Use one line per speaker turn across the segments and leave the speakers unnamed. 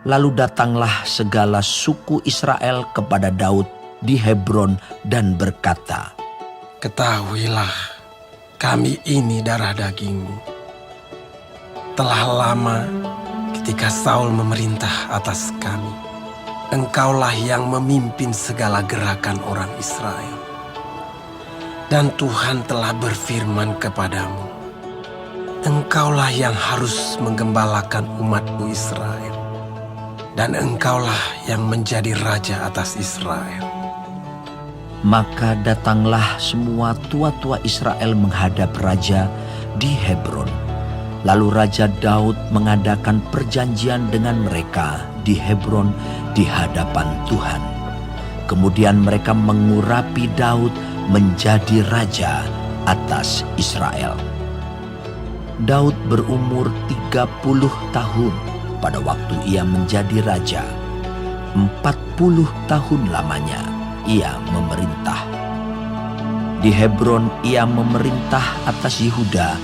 Lalu datanglah segala suku Israel kepada Daud di Hebron dan berkata,
Ketahuilah, kami ini darah dagingmu. Telah lama ketika Saul memerintah atas kami, engkaulah yang memimpin segala gerakan orang Israel. Dan Tuhan telah berfirman kepadamu, engkaulah yang harus menggembalakan umatku Israel. Dan engkaulah yang menjadi raja atas Israel.
Maka datanglah semua tua-tua Israel menghadap raja di Hebron. Lalu Raja Daud mengadakan perjanjian dengan mereka di Hebron di hadapan Tuhan. Kemudian mereka mengurapi Daud menjadi raja atas Israel. Daud berumur 30 tahun pada waktu ia menjadi raja. 40 tahun lamanya ia memerintah. Di Hebron ia memerintah atas Yehuda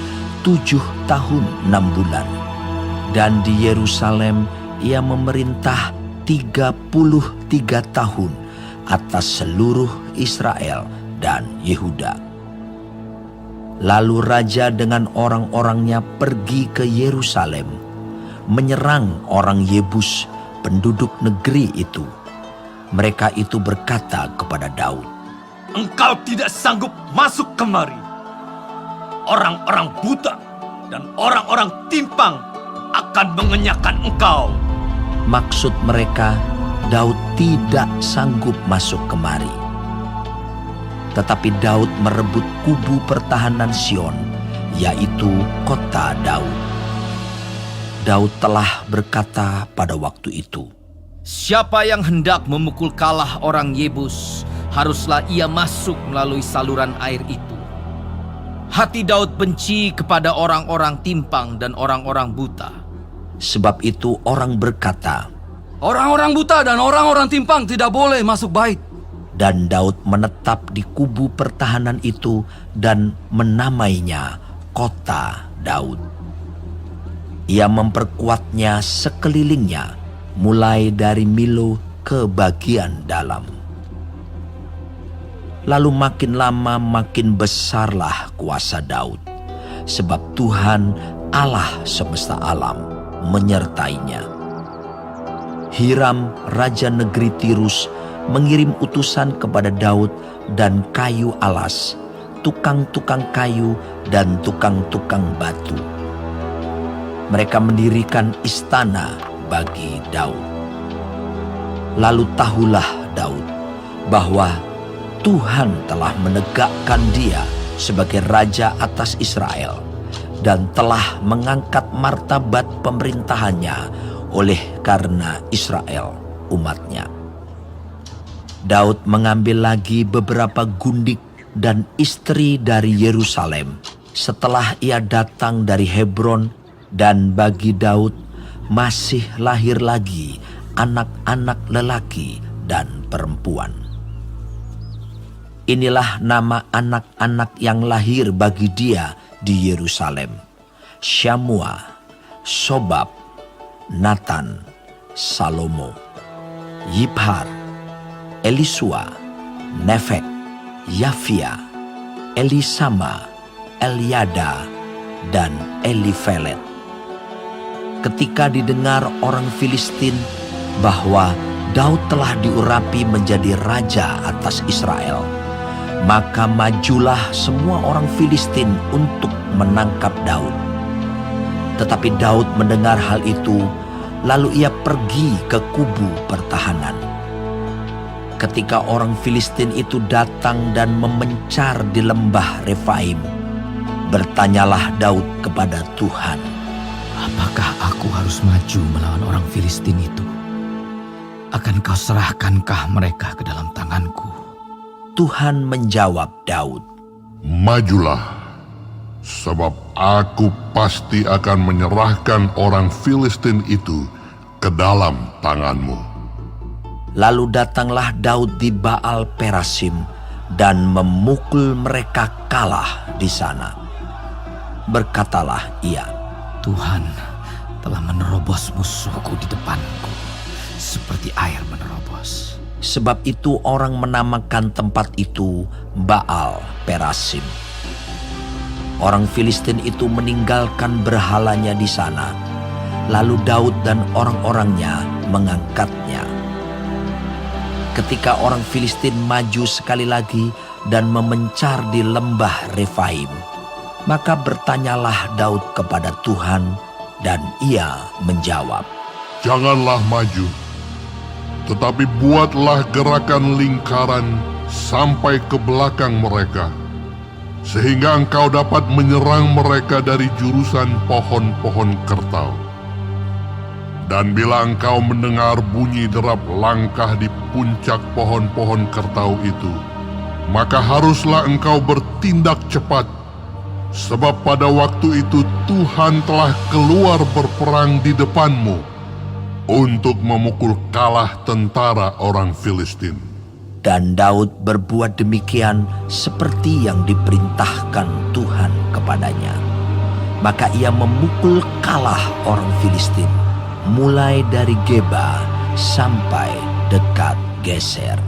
7 tahun 6 bulan. Dan di Yerusalem ia memerintah 33 tahun atas seluruh Israel dan Yehuda. Lalu raja dengan orang-orangnya pergi ke Yerusalem, menyerang orang Yebus, penduduk negeri itu. Mereka itu berkata kepada Daud,
Engkau tidak sanggup masuk kemari. Orang-orang buta dan orang-orang timpang akan mengenyahkan engkau.
Maksud mereka, Daud tidak sanggup masuk kemari. Tetapi Daud merebut kubu pertahanan Sion, yaitu kota Daud. Daud telah berkata pada waktu itu,
Siapa yang hendak memukul kalah orang Yebus, haruslah ia masuk melalui saluran air itu. Hati Daud benci kepada orang-orang timpang dan orang-orang buta.
Sebab itu orang berkata,
Orang-orang buta dan orang-orang timpang tidak boleh masuk bait.
Dan Daud menetap di kubu pertahanan itu dan menamainya kota Daud. Ia memperkuatnya sekelilingnya, mulai dari Milo ke bagian dalam. Lalu makin lama makin besarlah kuasa Daud, sebab Tuhan Allah semesta alam menyertainya. Hiram, raja negeri Tirus, mengirim utusan kepada Daud dan kayu alas, tukang-tukang kayu dan tukang-tukang batu. Mereka mendirikan istana bagi Daud. Lalu tahulah Daud bahwa Tuhan telah menegakkan dia sebagai raja atas Israel dan telah mengangkat martabat pemerintahannya oleh karena Israel umatnya. Daud mengambil lagi beberapa gundik dan istri dari Yerusalem setelah ia datang dari Hebron, dan bagi Daud masih lahir lagi anak-anak lelaki dan perempuan. Inilah nama anak-anak yang lahir bagi dia di Yerusalem: Syamua, Sobab, Natan, Salomo, Yibhar, Elisua, Nefek, Yafia, Elisama, Eliada, dan Elifelet. Ketika didengar orang Filistin bahwa Daud telah diurapi menjadi raja atas Israel, maka majulah semua orang Filistin untuk menangkap Daud. Tetapi Daud mendengar hal itu, lalu ia pergi ke kubu pertahanan. Ketika orang Filistin itu datang dan memencar di lembah Refaim, bertanyalah Daud kepada Tuhan,
Apakah aku harus maju melawan orang Filistin itu? Akan kau serahkankah mereka ke dalam tanganku?
Tuhan menjawab Daud,
Majulah, sebab aku pasti akan menyerahkan orang Filistin itu ke dalam tanganmu.
Lalu datanglah Daud di Baal Perasim dan memukul mereka kalah di sana. Berkatalah ia,
Tuhan telah menerobos musuhku di depanku, seperti air menerobos.
Sebab itu orang menamakan tempat itu Baal Perasim. Orang Filistin itu meninggalkan berhalanya di sana. Lalu Daud dan orang-orangnya mengangkatnya. Ketika orang Filistin maju sekali lagi dan memencar di lembah Refaim, maka bertanyalah Daud kepada Tuhan, dan ia menjawab,
Janganlah maju, tetapi buatlah gerakan lingkaran sampai ke belakang mereka, sehingga engkau dapat menyerang mereka dari jurusan pohon-pohon kertau. Dan bila engkau mendengar bunyi derap langkah di puncak pohon-pohon kertau itu, maka haruslah engkau bertindak cepat, sebab pada waktu itu Tuhan telah keluar berperang di depanmu untuk memukul kalah tentara orang Filistin.
Dan Daud berbuat demikian seperti yang diperintahkan Tuhan kepadanya. Maka ia memukul kalah orang Filistin, mulai dari Geba sampai dekat Geser.